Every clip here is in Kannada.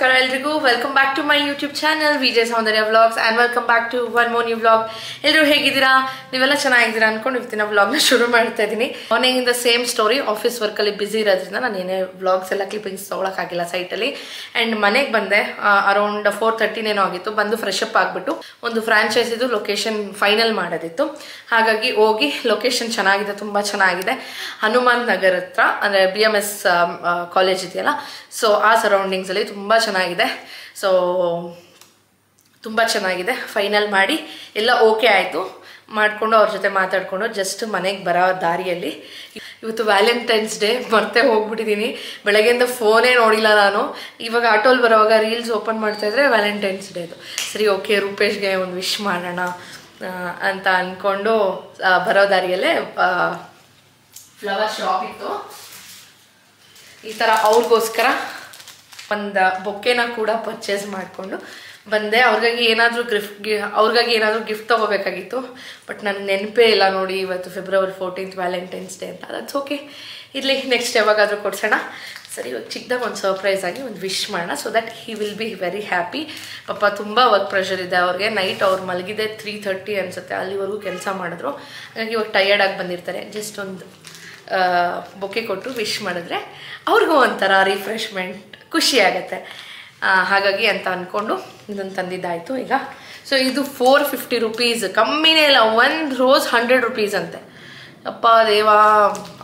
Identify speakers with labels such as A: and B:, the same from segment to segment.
A: ನಮಸ್ಕಾರ ಎಲ್ರಿಗೂ welcome back to my YouTube channel Vijay Soundarya vlogs and welcome back to one more new vlog. ಎಲ್ಲರೂ ಹೇಗಿದ್ದೀರಾ? ನೀವೆಲ್ಲ ಚೆನ್ನಾಗಿದ್ದೀರಾ ಅನ್ಕೊಂಡು ಇವತ್ತಿನ ವ್ಲಾಗ್ನ ಶುರು ಮಾಡ್ತಾ ಇದ್ದೀನಿ. ಮಾರ್ನಿಂಗ್ ಇಂದ ಸೇಮ್ ಸ್ಟೋರಿ. ಆಫೀಸ್ ವರ್ಕಲ್ಲಿ ಬಿಸಿ ಇರೋದ್ರಿಂದ ನಾನು ಏನೇ ವ್ಲಾಗ್ಸ್ ಎಲ್ಲ ಕ್ಲಿಪ್ಪಿಂಗ್ಸ್ ತೊಗೊಳಕ್ಕಾಗಿಲ್ಲ ಸೈಟಲ್ಲಿ. ಆ್ಯಂಡ್ ಮನೆಗೆ ಬಂದೆ ಅರೌಂಡ್ 4:30 ಆಗಿತ್ತು. ಬಂದು ಫ್ರೆಶ್ ಅಪ್ ಆಗಿಬಿಟ್ಟು ಒಂದು ಫ್ರಾಂಚೈಸಿದು ಲೊಕೇಶನ್ ಫೈನಲ್ ಮಾಡೋದಿತ್ತು. ಹಾಗಾಗಿ ಹೋಗಿ ಲೊಕೇಶನ್ ಚೆನ್ನಾಗಿದೆ, ತುಂಬ ಚೆನ್ನಾಗಿದೆ. ಹನುಮಾನ್ ನಗರ್ ಹತ್ರ ಅಂದರೆ BMS ಕಾಲೇಜ್ ಇದೆಯಲ್ಲ, ಸೊ ಆ ಸರೌಂಡಿಂಗ್ಸಲ್ಲಿ ತುಂಬ ಚೆನ್ನಾಗಿದೆ. ಸೊ ತುಂಬ ಚೆನ್ನಾಗಿದೆ. ಫೈನಲ್ ಮಾಡಿ ಎಲ್ಲ ಓಕೆ ಆಯಿತು. ಮಾಡಿಕೊಂಡು ಅವ್ರ ಜೊತೆ ಮಾತಾಡಿಕೊಂಡು ಜಸ್ಟ್ ಮನೆಗೆ ಬರೋ ದಾರಿಯಲ್ಲಿ ಇವತ್ತು ವ್ಯಾಲೆಂಟೈನ್ಸ್ ಡೇ ಮರ್ತೇ ಹೋಗ್ಬಿಟ್ಟಿದ್ದೀನಿ. ಬೆಳಗ್ಗೆಯಿಂದ ಫೋನೇ ನೋಡಿಲ್ಲ ನಾನು. ಇವಾಗ ಆಟೋಲ್ಲಿ ಬರೋವಾಗ ರೀಲ್ಸ್ ಓಪನ್ ಮಾಡ್ತಾಯಿದ್ರೆ ವ್ಯಾಲೆಂಟೈನ್ಸ್ ಡೇದು. ಸರಿ ಓಕೆ, ರೂಪೇಶ್ಗೆ ಒಂದು ವಿಶ್ ಮಾಡೋಣ ಅಂತ ಅಂದ್ಕೊಂಡು ಬರೋ ದಾರಿಯಲ್ಲೇ ಫ್ಲವರ್ ಶಾಪ್ ಇತ್ತು. ಈ ಥರ ಅವ್ರಿಗೋಸ್ಕರ ಒಂದು ಬೊಕ್ಕೆನ ಕೂಡ ಪರ್ಚೇಸ್ ಮಾಡಿಕೊಂಡು ಬಂದೆ. ಅವ್ರಿಗಾಗಿ ಏನಾದರೂ ಗಿಫ್ಟ್ ತೊಗೋಬೇಕಾಗಿತ್ತು. ಬಟ್ ನನಗೆ ನೆನಪೇ ಇಲ್ಲ ನೋಡಿ, ಇವತ್ತು February 14th ವ್ಯಾಲೆಂಟೈನ್ಸ್ ಡೇ ಅಂತ. ದಟ್ಸ್ ಓಕೆ, ಇರಲಿ, ನೆಕ್ಸ್ಟ್ ಯಾವಾಗಾದರೂ ಕೊಡ್ಸೋಣ. ಸರಿ, ಇವಾಗ ಚಿಕ್ಕದಾಗ ಒಂದು ಸರ್ಪ್ರೈಸ್ ಆಗಿ ಒಂದು ವಿಶ್ ಮಾಡೋಣ, so that he will be very happy. ಪಾಪ ತುಂಬ ವರ್ಕ್ ಪ್ರೆಷರ್ ಇದೆ ಅವ್ರಿಗೆ. ನೈಟ್ ಅವ್ರು ಮಲಗಿದೆ 3:30 ಅನಿಸುತ್ತೆ, ಅಲ್ಲಿವರೆಗೂ ಕೆಲಸ ಮಾಡಿದ್ರು. ಹಾಗಾಗಿ ಇವಾಗ ಟಯರ್ಡಾಗಿ ಬಂದಿರ್ತಾರೆ. ಜಸ್ಟ್ ಒಂದು ಬೊಕ್ಕೆ ಕೊಟ್ಟು ವಿಶ್ ಮಾಡಿದ್ರೆ ಅವ್ರಿಗೂ ಒಂಥರ ರಿಫ್ರೆಶ್ಮೆಂಟ್, ಖುಷಿ ಆಗುತ್ತೆ. ಹಾಗಾಗಿ ಅಂತ ಅಂದ್ಕೊಂಡು ಇದನ್ನು ತಂದಿದ್ದಾಯಿತು ಈಗ. ಸೊ ಇದು 450 ರೂಪೀಸ್, ಕಮ್ಮಿನೇ ಇಲ್ಲ. ಒಂದು ರೋಸ್ 100 ರೂಪೀಸ್ ಅಂತೆ. ಅಪ್ಪ ದೇವಾ,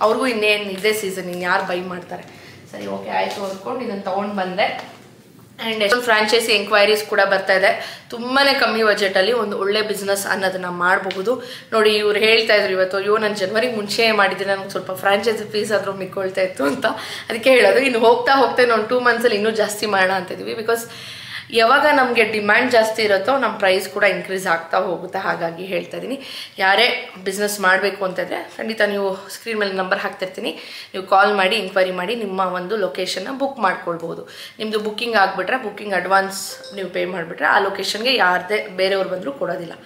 A: ಅವ್ರಿಗೂ ಇನ್ನೇನು ಇದೇ ಸೀಸನ್, ಇನ್ಯಾರು ಬೈ ಮಾಡ್ತಾರೆ. ಸರಿ ಓಕೆ ಆಯಿತು ಅಂದ್ಕೊಂಡು ಇದನ್ನು ತೊಗೊಂಡು ಬಂದೆ. ಆ್ಯಂಡ್ ಎಷ್ಟೊಂದು ಫ್ರಾಂಚೈಸಿ ಎಂಕ್ವೈರೀಸ್ ಕೂಡ ಬರ್ತಾ ಇದೆ. ತುಂಬಾ ಕಮ್ಮಿ ಬಜೆಟಲ್ಲಿ ಒಂದು ಒಳ್ಳೆ ಬಿಸ್ನೆಸ್ ಅನ್ನೋದನ್ನು ಮಾಡಬಹುದು. ನೋಡಿ, ಇವ್ರು ಹೇಳ್ತಾ ಇದ್ರು ಇವತ್ತು, ಅಯ್ಯೋ ನಾನು ಜನವರಿಗೆ ಮುಂಚೆ ಮಾಡಿದ್ರೆ ನನಗೆ ಸ್ವಲ್ಪ ಫ್ರಾಂಚೈಸಿ ಫೀಸ್ ಆದರೂ ಮಿಕ್ಕೊಳ್ತಾ ಇತ್ತು ಅಂತ. ಅದಕ್ಕೆ ಹೇಳೋದು, ಇನ್ನು ಹೋಗ್ತಾ ನಾವು 2 ಮಂತ್ಸಲ್ಲಿ ಇನ್ನೂ ಜಾಸ್ತಿ ಮಾಡೋಣ ಅಂತಿದ್ವಿ. ಬಿಕಾಸ್ ಯಾವಾಗ ನಮಗೆ ಡಿಮ್ಯಾಂಡ್ ಜಾಸ್ತಿ ಇರುತ್ತೋ ನಮ್ಮ ಪ್ರೈಸ್ ಕೂಡ ಇನ್ಕ್ರೀಸ್ ಆಗ್ತಾ ಹೋಗುತ್ತೆ. ಹಾಗಾಗಿ ಹೇಳ್ತಾ ಇದ್ದೀನಿ, ಯಾರೇ ಬಿಸ್ನೆಸ್ ಮಾಡಬೇಕು ಅಂತಂದರೆ ಖಂಡಿತ ನೀವು ಸ್ಕ್ರೀನ್ ಮೇಲೆ ನಂಬರ್ ಹಾಕ್ತಿರ್ತೀನಿ, ನೀವು ಕಾಲ್ ಮಾಡಿ ಎಂಕ್ವೈರಿ ಮಾಡಿ ನಿಮ್ಮ ಒಂದು ಲೊಕೇಶನ್ನ ಬುಕ್ ಮಾಡ್ಕೊಳ್ಬೋದು. ನಿಮ್ಮದು ಬುಕ್ಕಿಂಗ್ ಆಗಿಬಿಟ್ರೆ, ಬುಕ್ಕಿಂಗ್ ಅಡ್ವಾನ್ಸ್ ನೀವು ಪೇ ಮಾಡಿಬಿಟ್ರೆ ಆ ಲೊಕೇಶನ್ಗೆ ಯಾರದೇ ಬೇರೆಯವ್ರು ಬಂದರೂ ಕೊಡೋದಿಲ್ಲ.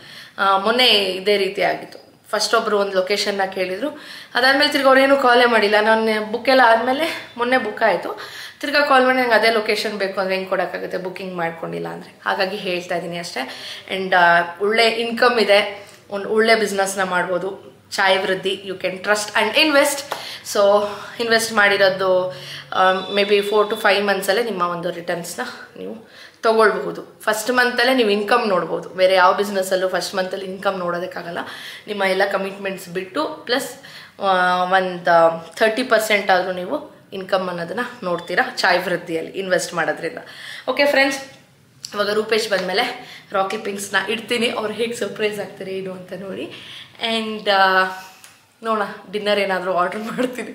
A: ಮೊನ್ನೆ ಇದೇ ರೀತಿ ಆಗಿತ್ತು. ಫಸ್ಟ್ ಒಬ್ಬರು ಒಂದು ಲೊಕೇಶನ್ನ ಕೇಳಿದರು, ಅದಾದಮೇಲೆ ತಿರ್ಗಿ ಅವ್ರೇನು ಕಾಲೇ ಮಾಡಿಲ್ಲ. ನಾನು ಬುಕ್ ಎಲ್ಲ ಆದಮೇಲೆ ಮೊನ್ನೆ ಬುಕ್ ಆಯಿತು. ತಿರ್ಗಾ ಕಾಲ್ ಮಾಡಿ ನಂಗೆ ಅದೇ ಲೊಕೇಶನ್ ಬೇಕು ಅಂದರೆ ಹೆಂಗೆ ಕೊಡೋಕ್ಕಾಗುತ್ತೆ, ಬುಕ್ಕಿಂಗ್ ಮಾಡ್ಕೊಂಡಿಲ್ಲ ಅಂದರೆ. ಹಾಗಾಗಿ ಹೇಳ್ತಾ ಇದ್ದೀನಿ ಅಷ್ಟೇ. ಆ್ಯಂಡ್ ಒಳ್ಳೆ ಇನ್ಕಮ್ ಇದೆ, ಒಂದು ಒಳ್ಳೆ ಬಿಸ್ನೆಸ್ನ ಮಾಡ್ಬೋದು. Chai Vriddhi, you can trust and invest. So invest ಮಾಡಿರೋದು ಮೇ ಬಿ 4 to 5 ಮಂತ್ಸಲ್ಲೇ ನಿಮ್ಮ ಒಂದು ರಿಟರ್ನ್ಸ್ನ ನೀವು ತೊಗೊಳ್ಬಹುದು. ಫಸ್ಟ್ ಮಂತಲ್ಲೇ ನೀವು ಇನ್ಕಮ್ ನೋಡ್ಬೋದು. ಬೇರೆ ಯಾವ ಬಿಸ್ನೆಸ್ಸಲ್ಲೂ ಫಸ್ಟ್ ಮಂತಲ್ಲಿ ಇನ್ಕಮ್ ನೋಡೋದಕ್ಕಾಗಲ್ಲ. ನಿಮ್ಮ ಎಲ್ಲ ಕಮಿಟ್ಮೆಂಟ್ಸ್ ಬಿಟ್ಟು ಪ್ಲಸ್ ಒಂದು 30% ಆದರೂ ನೀವು ಇನ್ಕಮ್ ಅನ್ನೋದನ್ನು ನೋಡ್ತೀರಾ ಚಾಯ್ ವೃದ್ಧಿಯಲ್ಲಿ ಇನ್ವೆಸ್ಟ್ ಮಾಡೋದ್ರಿಂದ. ಓಕೆ ಫ್ರೆಂಡ್ಸ್, ಇವಾಗ ರೂಪೇಶ್ ಬಂದಮೇಲೆ ರಾಕ್ ಕ್ಲಿಪ್ಪಿಂಗ್ಸ್ನ ಇಡ್ತೀನಿ. ಅವ್ರು ಹೇಗೆ ಸರ್ಪ್ರೈಸ್ ಆಗ್ತಾರೆ ಏನು ಅಂತ ನೋಡಿ. ಆ್ಯಂಡ್ ನೋಡೋಣ, ಡಿನ್ನರ್ ಏನಾದರೂ ಆರ್ಡ್ರ್ ಮಾಡ್ತೀನಿ.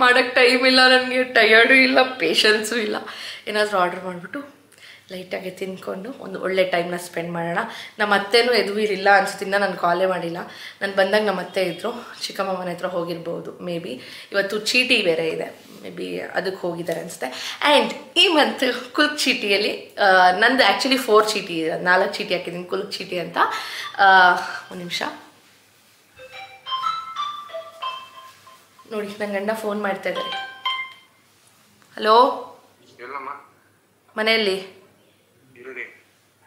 A: ಮಾಡೋಕ್ಕೆ ಟೈಮ್ ಇಲ್ಲ ನನಗೆ, ಟಯರ್ಡು ಇಲ್ಲ, ಪೇಷನ್ಸು ಇಲ್ಲ. ಏನಾದರೂ ಆರ್ಡ್ರ್ ಮಾಡಿಬಿಟ್ಟು ಲೈಟಾಗಿ ತಿನ್ಕೊಂಡು ಒಂದು ಒಳ್ಳೆ ಟೈಮ್ನ ಸ್ಪೆಂಡ್ ಮಾಡೋಣ. ನಮ್ಮ ಅತ್ತೆನೂ ಎದುವಿರಿಲ್ಲ ಅನ್ಸುತ್ತಿಂದ ನಾನು ಕಾಲೇ ಮಾಡಿಲ್ಲ. ನಾನು ಬಂದಾಗ ನಮ್ಮ ಅತ್ತೆ ಇದ್ದರು, ಚಿಕ್ಕಮ್ಮ ಮನೆ ಹತ್ರ ಹೋಗಿರ್ಬೋದು ಮೇ ಬಿ. ಇವತ್ತು ಚೀಟಿ ಬೇರೆ ಇದೆ, ಮೇ ಬಿ ಅದಕ್ಕೆ ಹೋಗಿದ್ದಾರೆ ಅನಿಸುತ್ತೆ. ಆ್ಯಂಡ್ ಈ ಮಂತ್ ಕುಲ್ಕ್ ಚೀಟಿಯಲ್ಲಿ ನಂದು ಆ್ಯಕ್ಚುಲಿ 4 ಚೀಟಿ ಇದೆ, 4 ಚೀಟಿ ಹಾಕಿದ್ದೀನಿ ಕುಲ್ಕ್ ಚೀಟಿ ಅಂತ. ಒಂದು ನಿಮಿಷ ನೋಡಿ, ನನ್ನ ಗಂಡ ಫೋನ್ ಮಾಡ್ತಾ ಇದ್ದಾರೆ. ಹಲೋ, ಮನೆಯಲ್ಲಿ?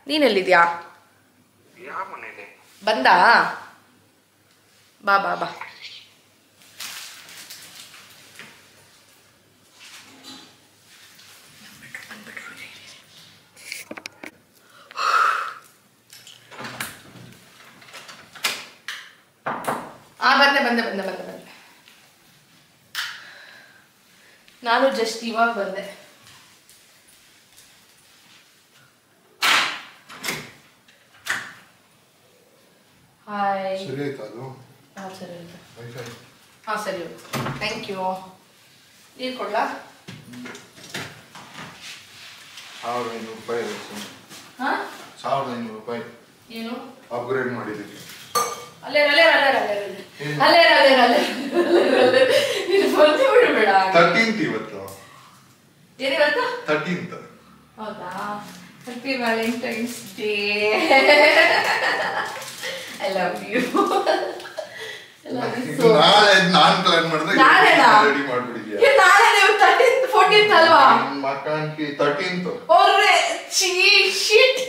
A: ನೀನೆಲ್ಲಿದ್ಯಾ? ಬಂದಾ? ಬಾ ಬಾ ಬಾ. ಬಂದೆ. ನಾನು ಜಸ್ಟ್ ಇವಾಗ ಬಂದೆ. ಹಾಯ್. ಸರಿ ಆಯ್ತು ಅದು? ಹಾಂ ಸರಿ ಆಯ್ತು. ಹಾಂ ಸರಿ ಆಯ್ತು, ಥ್ಯಾಂಕ್ ಯು. ನೀರು ಕೊಡ್ಲಾ?
B: 1500 ರೂಪಾಯಿ.
A: ಹಾಂ,
B: 1500 ರೂಪಾಯಿ. ಏನು ಅಪ್ಗ್ರೇಡ್ ಮಾಡಿದ್ದೀವಿ?
A: ಅಲ್ಲೇ ಬಂದು ಬಿಡಬೇಡ.
B: 13th ಇವತ್ತು.
A: ಏನಿವತ್ತು?
B: 13th.
A: ಹೌದಾ? Happy Valentine's day. I love you. ನಾಳೆ ನಾನು ಪ್ಲಾನ್ ಮಾಡಿದ್ರೆ ರೆಡಿ ಮಾಡ್ಬಿಟ್ಟಿದ್ಯಾ? ನಾಳೆ ನೀವು 13th 14th 14th ಅಲ್ವಾ?
B: ಮಕಾನ್ಕಿ 13th.
A: ಒರ್ರೆ ಶಿಟ್.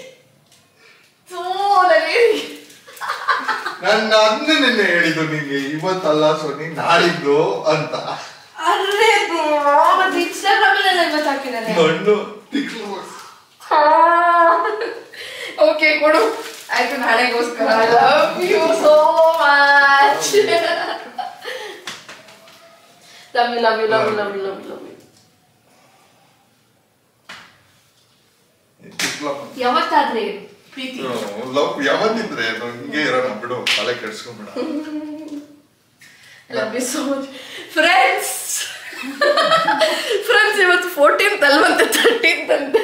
B: ನಾನು ಅದನ್ನೇ ನಿನ್ನೆ ಹೇಳಿದ್ದು ನಿಂಗೆ, ಇವತ್ತಲ್ಲ ಸೋನಿ ನಾಳಿದ್ದು ಅಂತ.
A: ಅರ್ರೆ ಮತ್ತೆ ಇನ್ಸ್ಟಾಗ್ರಾಮ್ ಅಲ್ಲಿ ಇವತ್ತು ಹಾಕಿದಾರೆ
B: ಮಣ್ಣು.
A: ಓಕೆ ಕೊಡು ಆಯ್ತು, ನಾಳೆಗೋಸ್ಕರ. I love you so much. Love you love you love you love you love you love you. ಯಾವತ್ತಾದ್ರೆ ಪ್ರೀತಿ
B: ಲವ್ ಯಾವತ್ತಿದ್ರೆ ಹಿಂಗೆ ಇರೋಣ ಬಿಡು, ತಲೆ ಕೆಡ್ಸ್ಕೊಂಬೇಡ.
A: Love you so much friends. Friends ಇವತ್ತು 14th ಅಲ್ವಂತೆ, 13th ಅಂತೆ.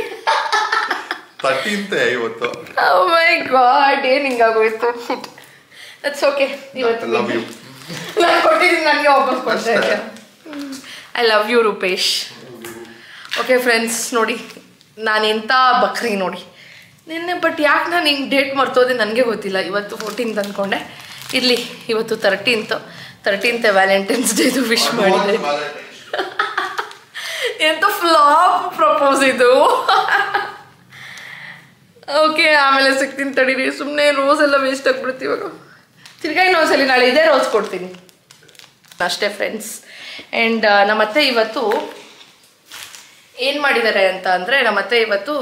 B: 13th ಇವತ್ತು.
A: ಓ ಮೈ ಗಾಡ್, ಏನ್ ಹಿಂಗಾಗೋಯ್ತು. Shit, that's okay. ಇವತ್ತು
B: ಲವ್ ಯು
A: ನಾನು ಕೊಟ್ಟಿದ್ದೀನಿ, ನನಗೆ ವಾಪಸ್ ಕೊಡ್ತಾ ಇದ್ದೆ. I love you Rupesh. Okay friends, ನೋಡಿ ನಾನು ಎಂಥ ಬಕ್ರಿ ನೋಡಿ ನಿನ್ನೆ. ಬಟ್ ಯಾಕೆ ನಾನು ಹಿಂಗೆ ಡೇಟ್ ಮರ್ತೋದೆ ನನಗೆ ಗೊತ್ತಿಲ್ಲ. ಇವತ್ತು 14th ಅಂದ್ಕೊಂಡೆ. ಇರಲಿ, ಇವತ್ತು 13th ವ್ಯಾಲೆಂಟೈನ್ಸ್ ಡೇದು ವಿಶ್ ಮಾಡಿದೆ. ಎಂತ ಫ್ಲಾಪ್ ಪ್ರಪೋಸ್ ಇದು. ಓಕೆ, ಆಮೇಲೆ ಸಿಗ್ತೀನಿ ತಡೀರಿ. ಸುಮ್ಮನೆ ರೋಸ್ ಎಲ್ಲ ವೇಸ್ಟ್ ಆಗಿಬಿಡುತ್ತೆ ಇವಾಗ. ತಿರ್ಗಾ ಇನ್ನೊಂದ್ಸಲಿ ನಾಳೆ ಇದೇ ರೋಸ್ ಕೊಡ್ತೀನಿ ಅಷ್ಟೇ ಫ್ರೆಂಡ್ಸ್. ಆ್ಯಂಡ್ ನಮ್ಮತ್ತೆ ಇವತ್ತು ಏನು ಮಾಡಿದ್ದಾರೆ ಅಂತ ಅಂದರೆ, ನಮ್ಮತ್ತೆ ಇವತ್ತು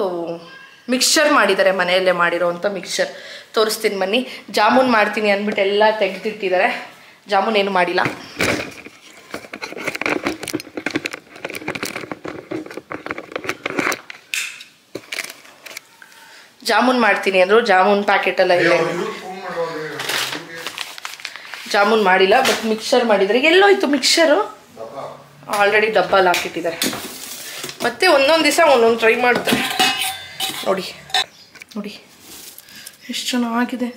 A: ಮಿಕ್ಸ್ಚರ್ ಮಾಡಿದ್ದಾರೆ, ಮನೆಯಲ್ಲೇ ಮಾಡಿರೋವಂಥ ಮಿಕ್ಸ್ಚರ್. ತೋರಿಸ್ತೀನಿ ಬನ್ನಿ. ಜಾಮೂನ್ ಮಾಡ್ತೀನಿ ಅಂದ್ಬಿಟ್ಟು ಎಲ್ಲ ತೆಗೆದಿಟ್ಟಿದ್ದಾರೆ. ಜಾಮೂನ್ ಏನು ಮಾಡಿಲ್ಲ. ಜಾಮೂನ್ ಮಾಡ್ತೀನಿ ಅಂದರು. ಜಾಮೂನ್ ಪ್ಯಾಕೆಟೆಲ್ಲ ಇದೆ. ಜಾಮೂನ್ ಮಾಡಿಲ್ಲ, ಬಟ್ ಮಿಕ್ಸ್ಚರ್ ಮಾಡಿದ್ದಾರೆ. ಎಲ್ಲೋಯ್ತು ಮಿಕ್ಸ್ಚರು? ಆಲ್ರೆಡಿ ಡಬ್ಬಲ್ಲಿ ಹಾಕಿಟ್ಟಿದ್ದಾರೆ. ಮತ್ತೆ ಒಂದೊಂದು ದಿವಸ ಒಂದೊಂದು ಟ್ರೈ ಮಾಡ್ತಾರೆ. ನೋಡಿ ನೋಡಿ ಎಷ್ಟು ಚೆನ್ನಾಗಿದೆ,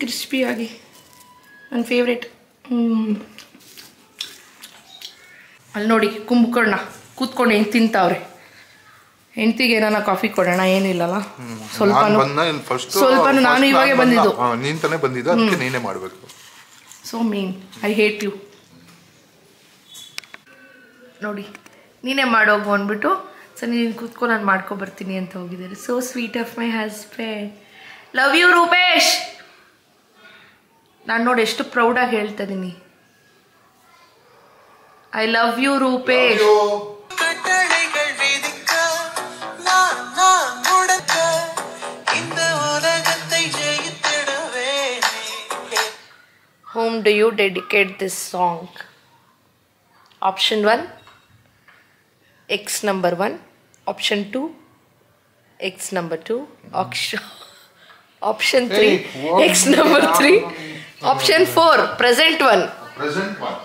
A: ಕ್ರಿಸ್ಪಿಯಾಗಿ. ನನ್ನ ಫೇವ್ರೇಟ್. ಅಲ್ಲಿ ನೋಡಿ ಕುಂಭಕರ್ಣ ಕೂತ್ಕೊಂಡು ಹೆಂಗೆ ತಿಂತಾವ್ರೆ. ಹೆಂಡ್ತಿಗೆ ಏನಾನ ಕಾಫಿ ಕೊಡೋಣ, ಏನಿಲ್ಲಲ್ಲ. ಸ್ವಲ್ಪ ನಾನು ಇವಾಗೆ ಬಂದಿದ್ದು.
B: ನೀನ್ ತಾನೇ ಬಂದಿದ್ದು, ಅದಕ್ಕೆ ನೀನೇ ಮಾಡಬೇಕು.
A: So mean, I hate you. ನೋಡಿ ನೀನೇ ಮಾಡೋಗು ಅಂದ್ಬಿಟ್ಟು, ಸರ್ ನೀನು ಕೂತ್ಕೊ ನಾನು ಮಾಡ್ಕೊಬರ್ತೀನಿ ಅಂತ ಹೋಗಿದ್ದಾರೆ. So sweet of my husband. Love you Rupesh. ನಾನು ನೋಡಿ ಎಷ್ಟು ಪ್ರೌಡಾಗಿ ಹೇಳ್ತಾ ಇದ್ದೀನಿ. I love you Rupesh. Whom do you dedicate this song? Option 1, X number 1. Option 2, X number 2. Option 3, X number 3. Option 4, present 1.
B: Present 1.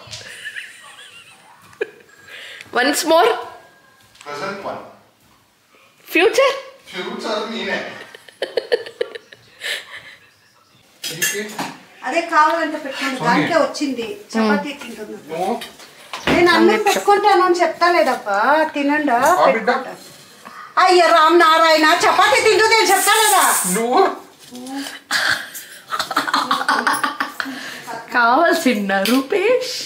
A: Once more.
B: Present 1.
A: Future.
B: Future ನೀನೆ.
C: అదే కావాలంటే పెట్టుకోండి. దానికే వచ్చింది చపాతీ తింటున్నా. నేను అన్నం పెట్టుకుంటాను అని చెప్తా లేదప్పా, తినండా. అయ్యో రామ్ నారాయణ, చపాతీ తింటుంది అని చెప్తా లేదా
B: నువ్వు?
A: కావాల్సిన రూపేష్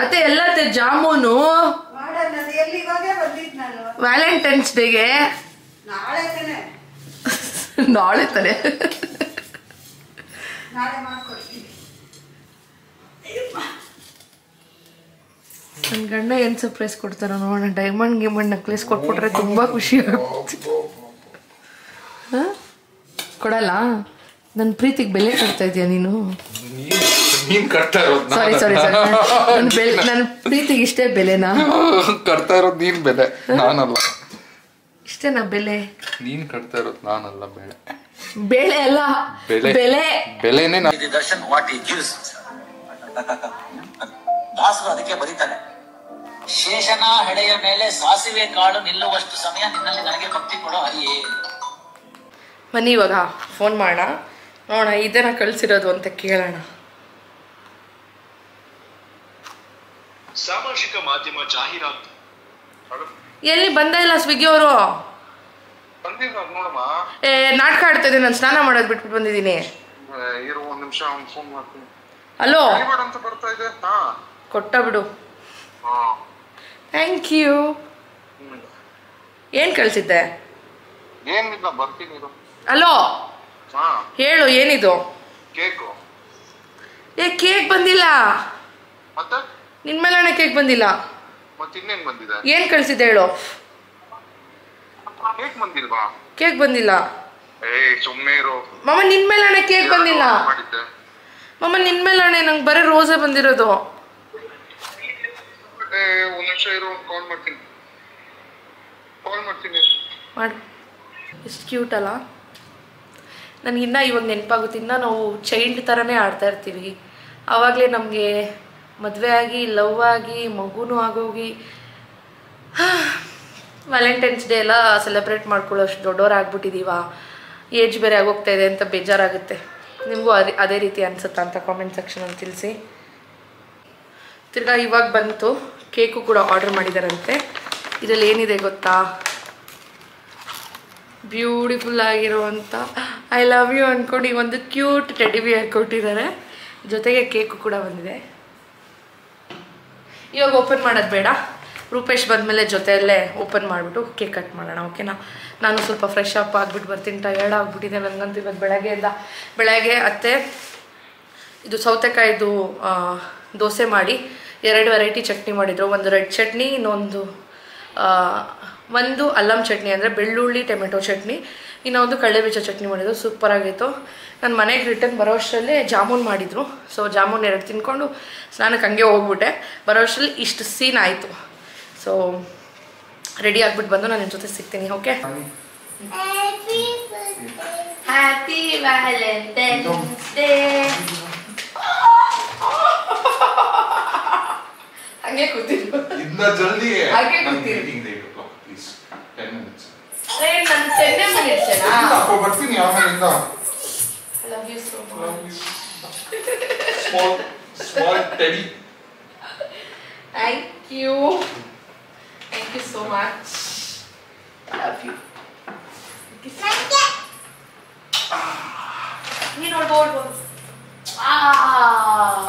A: ಅದೇ ಎಲ್ಲತ್ತೆ ಜಾಮೂನು
C: ಎಲ್ಲಿ ಇವಾಗೇ ಬಂದಿದ್ದು ನಾನು
A: ವ್ಯಾಲೆಂಟೈನ್ಸ್ ಡೇಗೆ.
C: ನಾಳೆ
A: ತಾನೆ
C: ನಾಳೆ ಮಾಡ್ಕೊಡ್ತೀನಿ.
A: ನನ್ನ ಗಂಡ ಏನು ಸರ್ಪ್ರೈಸ್ ಕೊಡ್ತಾರ ನೋಡೋಣ. ಡೈಮಂಡ್ ನೆಕ್ಲೆಸ್ ಕೊಟ್ಬಿಟ್ರೆ ತುಂಬ ಖುಷಿ ಆಗುತ್ತೆ. ಕೊಡಲ್ಲ? ನನ್ನ ಪ್ರೀತಿಗೆ ಬೆಲೆ ಕಟ್ತಾ ಇದೀಯ ನೀನು? ಸಾರಿ ನನ್ನ ಪ್ರೀತಿಗೆ ಇಷ್ಟೇ ಬೆಲೆನಾ?
B: ಕಟ್ತಾ ಇರೋದು ನೀನ್ ಬೆಲೆ, ನಾನಲ್ಲ.
A: ಇಷ್ಟೇನಾ ಬೆಲೆ?
B: ನೀನ್ ಕಟ್ತಾ ಇರೋದು ನಾನಲ್ಲ.
A: ಬೆಳೆ ಅಲ್ಲ,
B: ಬೆಲೆನೇ.
D: ದರ್ಶನ್ ವಾಟ್ ಈ ಗಿವ್ಸ್. ದಾಸರು ಅದಕ್ಕೆ ಬರೀತಾನೆ, ಶೇಷನ ಹೆಡೆಯ ಮೇಲೆ ಸಾಸಿವೆ ಕಾಳು ನಿಲ್ಲುವಷ್ಟು ಸಮಯ ನಿನ್ನಲ್ಲಿ ನನಗೆ ಭಕ್ತಿ ಕೊಡೋ ಹರಿಯೇ.
A: ಬನ್ನಿ ಇವಾಗ ಫೋನ್ ಮಾಡೋಣ, ನೋಡೋಣ ಇದನ್ನ ಕಳ್ಸಿರೋದು ಅಂತ ಕೇಳೋಣ.
E: ಸಾಮಾಜಿಕ ಮಾಧ್ಯಮ ಜಾಹೀರಾತು.
A: ಎಲ್ಲಿ ಬಂದೇ ಇಲ್ಲ ಸ್ವಿಗ್ಗಿ ಅವರು. ನಾಟಕ ಆಡ್ತಾ ಇದ್ದೀನಿ, ನಾನು ಸ್ನಾನ ಮಾಡೋದು ಬಿಟ್ಬಿಟ್ಟು ಬಂದಿದ್ದೀನಿ. ಹಲೋ, ಕೊಟ್ಟ ಬಿಡು. Thank you. ಏನು ಕಳಿಸಿದ್ದೆ?
B: ಏನಿಲ್ಲ, ಬರ್ತೀನಿ ಇದು.
A: ಅಲೋ,
B: ಹಾ
A: ಹೇಳು ಏನಿದು?
B: ಕೇಕು.
A: ಕೇಕ್ ಬಂದಿಲ್ಲ.
B: ಮತ್ತೆ
A: ನಿನ್ ಮೇಲೆ ಕೇಕ್ ಬಂದಿಲ್ಲ.
B: ಮತ್ತೆ ಇನ್ನೇನ್ ಬಂದಿದೆ?
A: ಏನ್ ಕಳ್ಸಿದ್ದೆ ಹೇಳು?
B: ಕೇಕ್ ಬಂದಿಲ್ವಾ?
A: ಕೇಕ್ ಬಂದಿಲ್ಲ.
B: ಸುಮ್ಮನೆ ಇರು
A: ಮಮ್ಮ. ನಿನ್ ಮೇಲೆ ಕೇಕ್ ಬಂದಿಲ್ಲ ಮಮ್ಮ. ನಿನ್ ಮೇಲೆ ನಂಗೆ ಬರೀ ರೋಸೇ ಬಂದಿರೋದು.
B: ಒಂದ್ ನಿಮಿಷ ಇರು, ಕಾಲ್ ಮಾಡ್ತೀನಿ
A: ಮಾಡಿ. ಎಷ್ಟು ಕ್ಯೂಟ್ ಅಲ್ಲ. ನನಗಿನ್ನ ಇವಾಗ ನೆನಪಾಗುತ್ತೆ. ಇನ್ನು ನಾವು ಚೈಲ್ಡ್ ಥರನೇ ಆಡ್ತಾ ಇರ್ತೀವಿ. ಆವಾಗಲೇ ನಮಗೆ ಮದುವೆ ಆಗಿ ಲವ್ ಆಗಿ ಮಗುನೂ ಆಗೋಗಿ ವ್ಯಾಲೆಂಟೈನ್ಸ್ ಡೇ ಎಲ್ಲ ಸೆಲೆಬ್ರೇಟ್ ಮಾಡ್ಕೊಳ್ಳೋಷ್ಟು ದೊಡ್ಡವ್ರು ಆಗ್ಬಿಟ್ಟಿದ್ದೀವ. ಏಜ್ ಬೇರೆ ಆಗೋಗ್ತಾ ಇದೆ ಅಂತ ಬೇಜಾರಾಗುತ್ತೆ. ನಿಮಗೂ ಅದೇ ರೀತಿ ಅನಿಸುತ್ತಾ ಅಂತ ಕಾಮೆಂಟ್ ಸೆಕ್ಷನಲ್ಲಿ ತಿಳಿಸಿ. ತಿರ್ಗಾ ಇವಾಗ ಬಂತು ಕೇಕು ಕೂಡ ಆರ್ಡರ್ ಮಾಡಿದಾರಂತೆ. ಇದರಲ್ಲಿ ಏನಿದೆ ಗೊತ್ತಾ? ಬ್ಯೂಟಿಫುಲ್ ಆಗಿರುವಂಥ ಐ ಲವ್ ಯು ಅಂದ್ಕೊಂಡು ಒಂದು ಕ್ಯೂಟ್ ಟೆಡಿ ಬಿಯರ್ ಕೊಟ್ಟಿದ್ದಾರೆ. ಜೊತೆಗೆ ಕೇಕು ಕೂಡ ಬಂದಿದೆ. ಇವಾಗ ಓಪನ್ ಮಾಡೋದು ಬೇಡ, ರೂಪೇಶ್ ಬಂದಮೇಲೆ ಜೊತೆಯಲ್ಲೇ ಓಪನ್ ಮಾಡಿಬಿಟ್ಟು ಕೇಕ್ ಕಟ್ ಮಾಡೋಣ, ಓಕೆನಾ? ನಾನು ಸ್ವಲ್ಪ ಫ್ರೆಶ್ ಅಪ್ ಆಗಿಬಿಟ್ಟು ಬರ್ತೀನಿ. ಟಯರ್ಡ್ ಆಗಿಬಿಟ್ಟಿದೆ ನನಗಂತೂ. ಇವತ್ತು ಬೆಳಗ್ಗೆ ಅತ್ತೆ ಇದು ಸೌತೆಕಾಯಿದು ದೋಸೆ ಮಾಡಿ 2 ವೆರೈಟಿ ಚಟ್ನಿ ಮಾಡಿದರು. ಒಂದು ರೆಡ್ ಚಟ್ನಿ, ಒಂದು ಅಲ್ಲಂ ಚಟ್ನಿ ಅಂದರೆ ಬೆಳ್ಳುಳ್ಳಿ ಟೊಮೆಟೊ ಚಟ್ನಿ, ಇನ್ನೊಂದು ಕಡಲೆಬೀಜ ಚಟ್ನಿ ಮಾಡಿದ್ರು. ಸೂಪರಾಗಿತ್ತು. ನಾನು ಮನೆಗೆ ರಿಟರ್ನ್ ಬರೋ ಅಷ್ಟರಲ್ಲೇ ಜಾಮೂನ್ ಮಾಡಿದರು. ಸೊ ಜಾಮೂನ್ 2 ತಿನ್ಕೊಂಡು ಸ್ನಾನಕ್ಕೆ ಹಂಗೆ ಹೋಗ್ಬಿಟ್ಟೆ. ಬರೋ ಅಷ್ಟರಲ್ಲಿ ಇಷ್ಟು ಸೀನ್ ಆಯಿತು. ಸೊ ರೆಡಿ ಆಗಿಬಿಟ್ಟು ಬಂದು ನಾನು ನಿಮ್ಮ ಜೊತೆ ಸಿಗ್ತೀನಿ, ಓಕೆ? Happy Valentine's day. ಹಂಗೆ ಕೂತಿರು,
B: ಇನ್ನ ಜಲ್ದಿ
A: ಹಾಗೆ ಕೂತಿರು.
B: Please 10 minutes.
A: ನಾನು 10 minutes
B: ಬರ್ತೀನಿ ಆಮೇಲಿಂದ.
A: I love you so much.
B: Small teddy.
A: Thank you so much. I love you. ನೀನು ನೋಡ್ಬೋದು.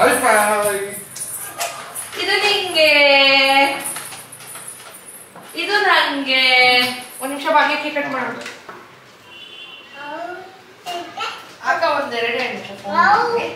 B: High five.
A: ಇದು ನಿಂಗೆ, ಇದು ನಂಗೆ. ಒಂದು ನಿಮಿಷ ಬಾಗಿ ಕೇಕ್ ಕಟ್ ಮಾಡೋದು. ಅಕ್ಕ ಒಂದು 2 ನಿಮಿಷ ಫೋನ್ ಮಾಡ್ತೀನಿ.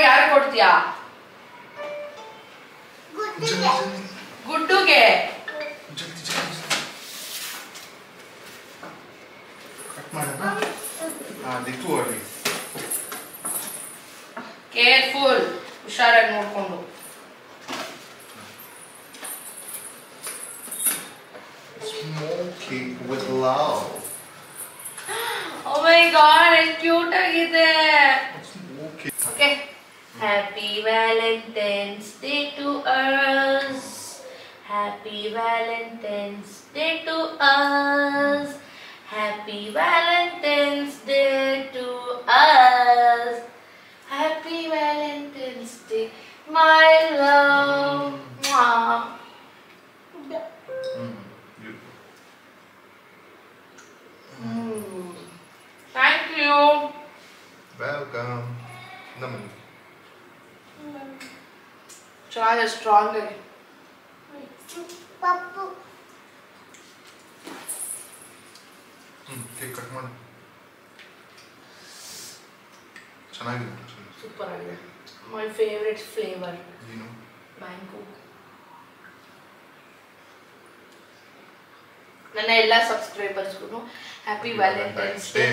A: ಯಾರು ಕೊಡ್ತೀಯಾ? ಗುಡ್ಡುಗೆ. ಕೇರ್ಫುಲ್, ಹುಷಾರಾಗಿ ನೋಡ್ಕೊಂಡು.
B: Smoking with love.
A: Oh my god, ಎಷ್ಟು ಕ್ಯೂಟ್ ಆಗಿದೆ.
B: Smoking.
A: Okay. Happy Valentine's Day to us. Happy Valentine's Day to us. Happy Valentine's Day to us. Happy Valentine's Day, my love. Mwah. Thank you.
B: Welcome. Naman.
A: Try a stronger.
C: Papu.
B: Cake cut ಮಾಡಿ. ಚೆನ್ನಾಗಿದೆ.
A: Super ಆಗಿದೆ. My favorite flavor.
B: ಏನು?
A: Mango. ನನ್ನ ಎಲ್ಲ ಸಬ್ಸ್ಕ್ರೈಬರ್ಸ್ಗೂ ಹ್ಯಾಪಿ ವ್ಯಾಲೆಂಟೈನ್ಸ್ ಡೇ.